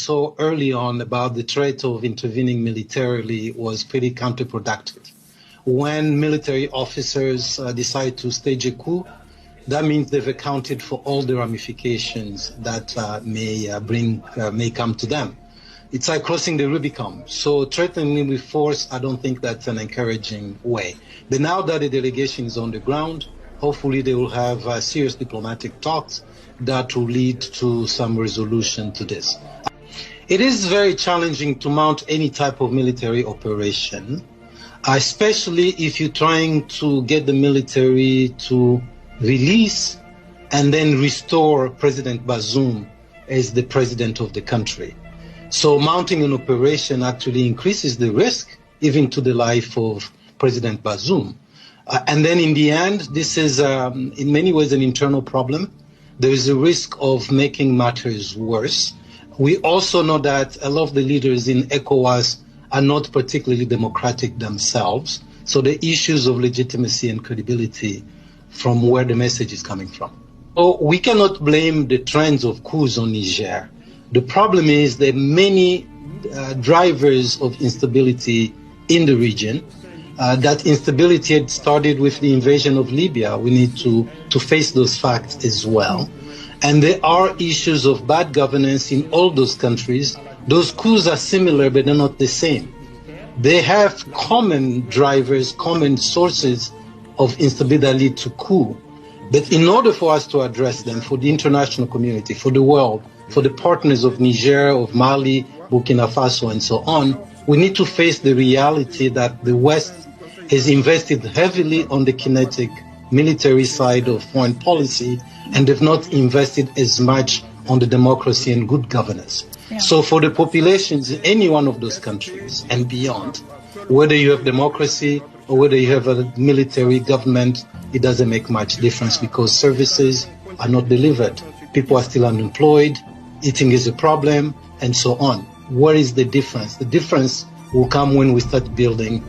So early on about the threat of intervening militarily was pretty counterproductive. When military officers decide to stage a coup, that means they've accounted for all the ramifications that may come to them. It's like crossing the Rubicon. So threatening with force, I don't think that's an encouraging way. But now that the delegation is on the ground, hopefully they will have serious diplomatic talks that will lead to some resolution to this. It is very challenging to mount any type of military operation, especially if you're trying to get the military to release and then restore President Bazoum as the president of the country. So mounting an operation actually increases the risk even to the life of President Bazoum. And then in the end, this is in many ways an internal problem. There is a risk of making matters worse. We also know that a lot of the leaders in ECOWAS are not particularly democratic themselves. So the issues of legitimacy and credibility from where the message is coming from. So we cannot blame the trends of coups on Niger. The problem is there are many drivers of instability in the region. That instability had started with the invasion of Libya. We need to face those facts as well. And there are issues of bad governance in all those countries. Those coups are similar, but they're not the same. They have common drivers, common sources of instability that lead to coup. But in order for us to address them, for the international community, for the world, for the partners of Niger, of Mali, Burkina Faso, and so on, we need to face the reality that the West has invested heavily on the kinetic military side of foreign policy, and they've not invested as much on the democracy and good governance. Yeah. So for the populations in any one of those countries and beyond, whether you have democracy or whether you have a military government, it doesn't make much difference because services are not delivered. People are still unemployed, eating is a problem, and so on. Where is the difference? The difference will come when we start building